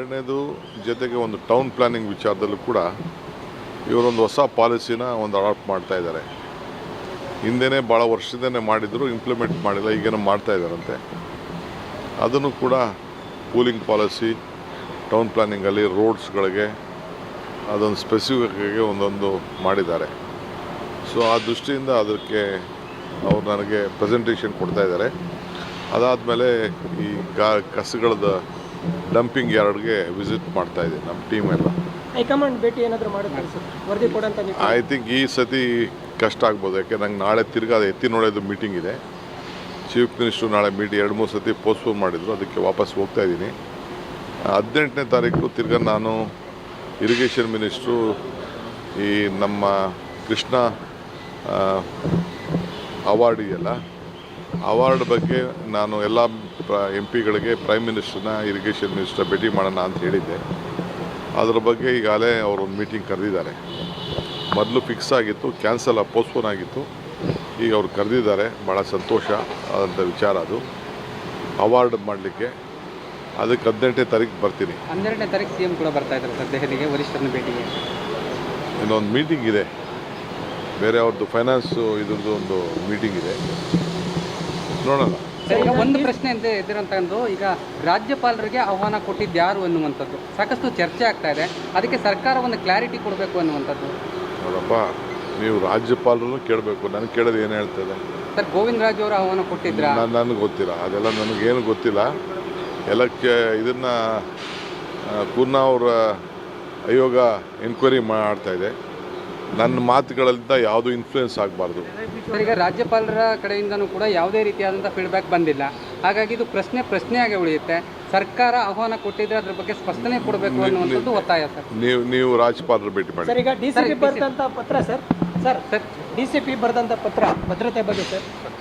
ಎರಡನೇದು ಜೊತೆಗೆ ಒಂದು ಟೌನ್ ಪ್ಲಾನಿಂಗ್ ವಿಚಾರದಲ್ಲೂ ಕೂಡ ಇವರೊಂದು ಹೊಸ ಪಾಲಿಸಿನ ಅಡಾಪ್ಟ್ ಮಾಡ್ತಾ ಇದ್ದಾರೆ. ಹಿಂದೆನೇ ಭಾಳ ವರ್ಷದಿಂದನೇ ಮಾಡಿದ್ರು, ಇಂಪ್ಲಿಮೆಂಟ್ ಮಾಡಿಲ್ಲ, ಈಗೇನೋ ಮಾಡ್ತಾ ಇದ್ದಾರಂತೆ. ಅದನ್ನು ಕೂಡ ಪೂಲಿಂಗ್ ಪಾಲಿಸಿ ಟೌನ್ ಪ್ಲಾನಿಂಗಲ್ಲಿ ರೋಡ್ಸ್ಗಳಿಗೆ ಅದೊಂದು ಸ್ಪೆಸಿಫಿಕ್ಕಾಗಿ ಒಂದೊಂದು ಮಾಡಿದ್ದಾರೆ. ಸೊ ಆ ದೃಷ್ಟಿಯಿಂದ ಅದಕ್ಕೆ ಅವ್ರು ನನಗೆ ಪ್ರೆಸೆಂಟೇಷನ್ ಕೊಡ್ತಾ ಇದ್ದಾರೆ. ಅದಾದಮೇಲೆ ಈ ಕಸಗಳದ ಡಂಪಿಂಗ್ ಯಾರ್ಡ್ಗೆ ವಿಸಿಟ್ ಮಾಡ್ತಾ ಇದ್ದೀನಿ ನಮ್ಮ ಟೀಮ್ ಎಲ್ಲ. ಹೈಕಮಾಂಡ್ ಭೇಟಿ ಏನಾದರೂ ಮಾಡಿದ್ರೆ ಸರ್ ವರದಿ ಕೊಡಂತ? ಐ ಥಿಂಕ್ ಈ ಸತಿ ಕಷ್ಟ ಆಗ್ಬೋದು. ಯಾಕೆ ನಂಗೆ ನಾಳೆ ತಿರ್ಗಾ ಎತ್ತಿ ನೋಡೋದು ಮೀಟಿಂಗ್ ಇದೆ. ಚೀಫ್ ಮಿನಿಸ್ಟ್ರು ನಾಳೆ ಮೀಟಿಂಗ್ 2-3 ಸತಿ ಪೋಸ್ಟ್ಪೋನ್ ಮಾಡಿದರು, ಅದಕ್ಕೆ ವಾಪಸ್ ಹೋಗ್ತಾ ಇದ್ದೀನಿ. 18ನೇ ತಾರೀಕು ತಿರ್ಗಾ ನಾನು ಇರಿಗೇಷನ್ ಮಿನಿಸ್ಟ್ರು ಈ ನಮ್ಮ ಕೃಷ್ಣ ಅವಾರ್ಡ್ ಇದೆಯಲ್ಲ, ಅವಾರ್ಡ್ ಬಗ್ಗೆ ನಾನು ಎಲ್ಲ MP ಗಳಿಗೆ ಪ್ರೈಮ್ ಮಿನಿಸ್ಟರ್ನ ಇರಿಗೇಷನ್ ಮಿನಿಸ್ಟರ್ ಭೇಟಿ ಮಾಡೋಣ ಅಂತ ಹೇಳಿದ್ದೆ. ಅದರ ಬಗ್ಗೆ ಈಗಾಗಲೇ ಅವರೊಂದು ಮೀಟಿಂಗ್ ಕರೆದಿದ್ದಾರೆ. ಮೊದಲು ಫಿಕ್ಸ್ ಆಗಿತ್ತು, ಕ್ಯಾನ್ಸಲ್ ಪೋಸ್ಟ್ಪೋನ್ ಆಗಿತ್ತು, ಈಗ ಅವ್ರು ಕರೆದಿದ್ದಾರೆ. ಭಾಳ ಸಂತೋಷ ಆದಂಥ ವಿಚಾರ ಅದು, ಅವಾರ್ಡ್ ಮಾಡಲಿಕ್ಕೆ. ಅದಕ್ಕೆ 18ನೇ ತಾರೀಕು ಬರ್ತೀನಿ. 12ನೇ ತಾರೀಕು CM ಕೂಡ ಬರ್ತಾ ಇದ್ದಾರೆ ಸರ್ ದೆಹಲಿಗೆ ವರಿಷ್ಠರನ್ನ ಭೇಟಿಗೆ. ಇನ್ನೊಂದು ಮೀಟಿಂಗ್ ಇದೆ, ಬೇರೆ ಅವ್ರದ್ದು ಫೈನಾನ್ಸು ಇದ್ರದ್ದು ಒಂದು ಮೀಟಿಂಗ್ ಇದೆ, ನೋಡೋಣ. ಸರ್, ಈಗ ಒಂದು ಪ್ರಶ್ನೆ ಅಂತ ಎದ್ದಿರೋಂಥದ್ದು, ಈಗ ರಾಜ್ಯಪಾಲರಿಗೆ ಆಹ್ವಾನ ಕೊಟ್ಟಿದ್ದು ಯಾರು ಅನ್ನುವಂಥದ್ದು ಸಾಕಷ್ಟು ಚರ್ಚೆ ಆಗ್ತಾ ಇದೆ. ಅದಕ್ಕೆ ಸರ್ಕಾರ ಒಂದು ಕ್ಲಾರಿಟಿ ಕೊಡಬೇಕು ಅನ್ನುವಂಥದ್ದು. ನೋಡಪ್ಪ, ನೀವು ರಾಜ್ಯಪಾಲರನ್ನು ಕೇಳಬೇಕು, ನನಗೆ ಕೇಳೋದು ಏನು ಹೇಳ್ತದೆ ಸರ್? ಗೋವಿಂದ ರಾಜು ಅವರು ಆಹ್ವಾನ ಕೊಟ್ಟಿದ್ರ? ನನಗೆ ಗೊತ್ತಿಲ್ಲ, ಅದೆಲ್ಲ ನನಗೇನು ಗೊತ್ತಿಲ್ಲ. ಎಲ್ಲಕ್ಕೆ ಇದನ್ನು ಪೂರ್ಣ ಅವರ ಆಯೋಗ ಎನ್ಕ್ವೈರಿ ಮಾಡ್ತಾ ಇದೆ. ನನ್ನ ಮಾತುಗಳಿಂದ ಯಾವುದೂ ಇನ್ಫ್ಲೂಯೆನ್ಸ್ ಆಗಬಾರ್ದು. ಸರ್, ಈಗ ರಾಜ್ಯಪಾಲರ ಕಡೆಯಿಂದನೂ ಕೂಡ ಯಾವುದೇ ರೀತಿಯಾದಂಥ ಫೀಡ್ಬ್ಯಾಕ್ ಬಂದಿಲ್ಲ. ಹಾಗಾಗಿ ಇದು ಪ್ರಶ್ನೆಯಾಗಿ ಉಳಿಯುತ್ತೆ. ಸರ್ಕಾರ ಆಹ್ವಾನ ಕೊಟ್ಟಿದ್ರೆ ಅದ್ರ ಬಗ್ಗೆ ಸ್ಪಷ್ಟನೆ ಕೊಡಬೇಕು ಅನ್ನುವಂಥದ್ದು ಒತ್ತಾಯ ಸರ್. ನೀವು ರಾಜ್ಯಪಾಲರ ಭೇಟಿ ಮಾಡಿ. ಸರ್, ಈಗ DCP ಬರೆದಂಥ ಪತ್ರ ಸರ್ DCP ಬರೆದಂಥ ಪತ್ರ ಭದ್ರತೆ ಬಗ್ಗೆ ಸರ್